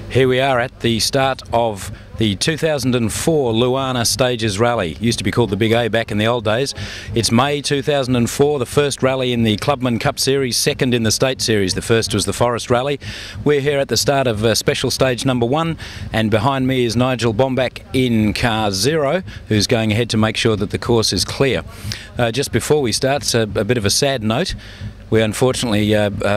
Here we are at the start of the 2004 Lewana Stages rally. Used to be called the Big A back in the old days. It's May 2004, the first rally in the Clubman Cup series, second in the state series. The first was the Forest Rally. We're here at the start of special stage number 1, and behind me is Nigel Bombach in car 0, who's going ahead to make sure that the course is clear. Just before we start, a bit of a sad note. We're unfortunately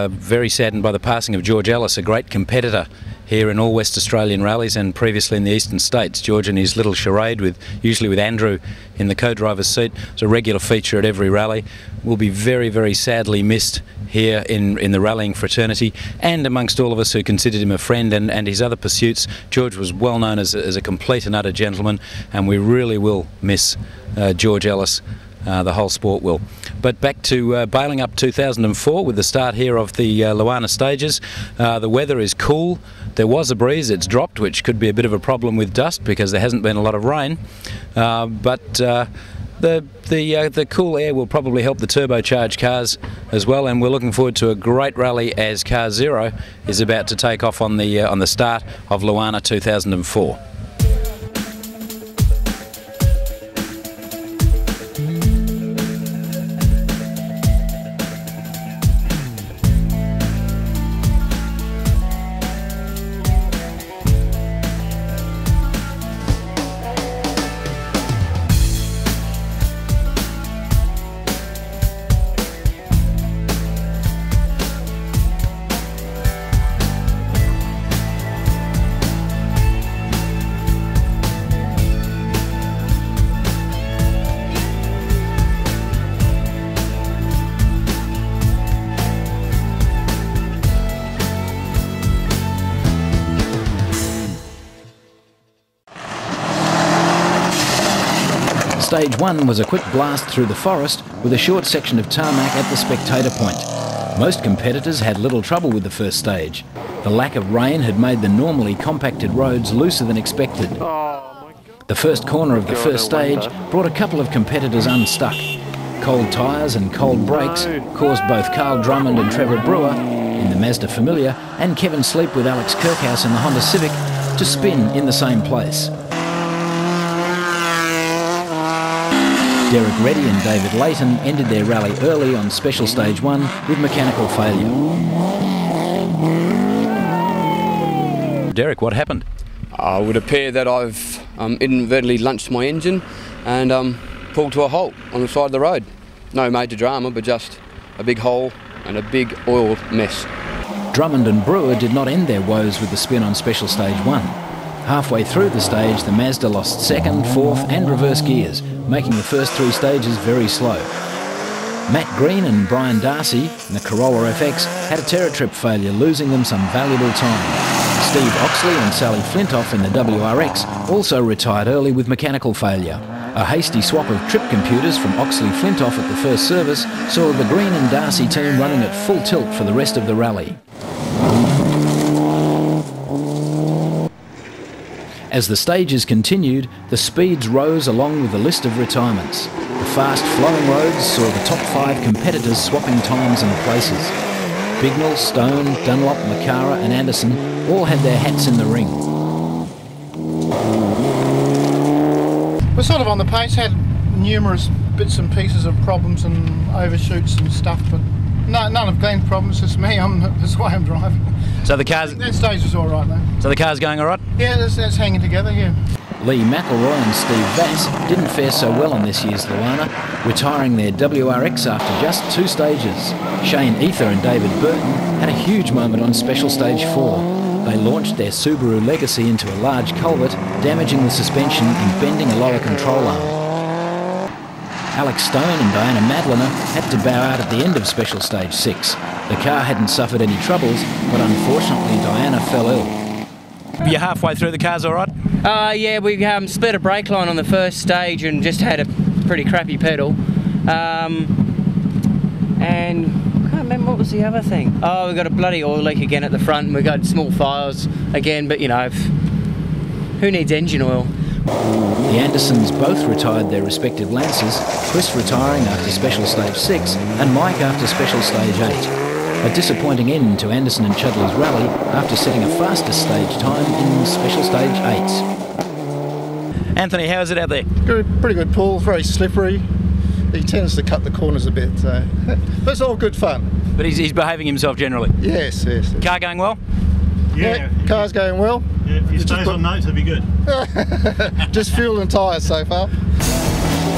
very saddened by the passing of George Ellis, a great competitor here in all West Australian rallies and previously in the eastern states. George and his little charade, usually with Andrew in the co-driver's seat, is a regular feature at every rally. Will be very, very sadly missed here in the rallying fraternity, and amongst all of us who considered him a friend and his other pursuits. George was well known as a complete and utter gentleman, and we really will miss George Ellis. The whole sport will. But back to Balingup 2004 with the start here of the Lewana Stages. The weather is cool. There was a breeze. It's dropped, which could be a bit of a problem with dust because there hasn't been a lot of rain. But the cool air will probably help the turbocharged cars as well, and we're looking forward to a great rally as car 0 is about to take off on the start of Lewana 2004. Stage 1 was a quick blast through the forest with a short section of tarmac at the spectator point. Most competitors had little trouble with the first stage. The lack of rain had made the normally compacted roads looser than expected. The first corner of the first stage brought a couple of competitors unstuck. Cold tyres and cold brakes caused both Carl Drummond and Trevor Brewer in the Mazda Familia and Kevin Sleep with Alex Kirkhouse in the Honda Civic to spin in the same place. Derek Reddy and David Layton ended their rally early on special stage 1 with mechanical failure. Derek, what happened? It would appear that I've inadvertently lunched my engine and pulled to a halt on the side of the road. No major drama, but just a big hole and a big oil mess. Drummond and Brewer did not end their woes with the spin on special stage 1. Halfway through the stage, the Mazda lost second, fourth and reverse gears, making the first 3 stages very slow. Matt Green and Brian Darcy in the Corolla FX had a terror trip failure, losing them some valuable time. Steve Oxley and Sally Flintoff in the WRX also retired early with mechanical failure. A hasty swap of trip computers from Oxley-Flintoff at the first service saw the Green and Darcy team running at full tilt for the rest of the rally. As the stages continued, the speeds rose along with the list of retirements. The fast flowing roads saw the top 5 competitors swapping times and places. Bignell, Stone, Dunlop, Macara and Anderson all had their hats in the ring. We're sort of on the pace, had numerous bits and pieces of problems and overshoots and stuff, but none of Glenn's problems, just me, that's why I'm driving. So the car's... That stage was all right though. So the car's going all right? Yeah, that's hanging together, yeah. Lee McElroy and Steve Vass didn't fare so well on this year's Lewana, retiring their WRX after just 2 stages. Shane Ether and David Burton had a huge moment on special stage 4. They launched their Subaru Legacy into a large culvert, damaging the suspension and bending a lower control arm. Alex Stone and Diana Madliner had to bow out at the end of special stage 6. The car hadn't suffered any troubles, but unfortunately Diana fell ill. You're halfway through, the car's all right? Yeah, we split a brake line on the first stage and just had a pretty crappy pedal. And I can't remember what was the other thing. Oh, we got a bloody oil leak again at the front, and we got small fires again, but you know, who needs engine oil? The Andersons both retired their respective Lancers, Chris retiring after special stage 6 and Mike after special stage 8. A disappointing end to Anderson and Chudley's rally after setting a faster stage time in special stage 8. Anthony, how is it out there? Good, pretty good pull, very slippery. He tends to cut the corners a bit, so but it's all good fun. But he's behaving himself generally? Yes. Car going well? Yeah, car's going well. Yeah, if he stays on notes, it'll be good. Just fuel and tyres so far.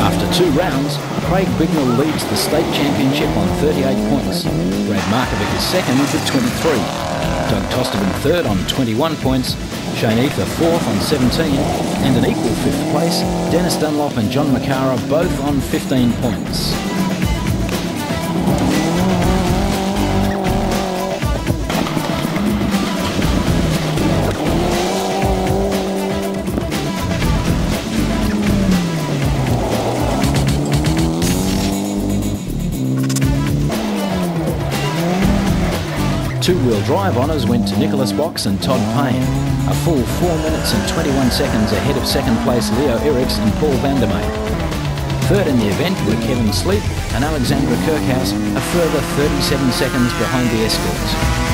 After 2 rounds, Craig Bignell leads the state championship on 38 points. Brad Markovic is second with 23. Doug Tosterman third on 21 points. Shane Ether fourth on 17. And an equal 5th place, Dennis Dunlop and John McCara both on 15 points. Two-wheel drive honours went to Nicholas Box and Todd Payne, a full 4 minutes and 21 seconds ahead of second place Leo Eriks and Paul Vandermeer. Third in the event were Kevin Sleep and Alexandra Kirkhouse, a further 37 seconds behind the escorts.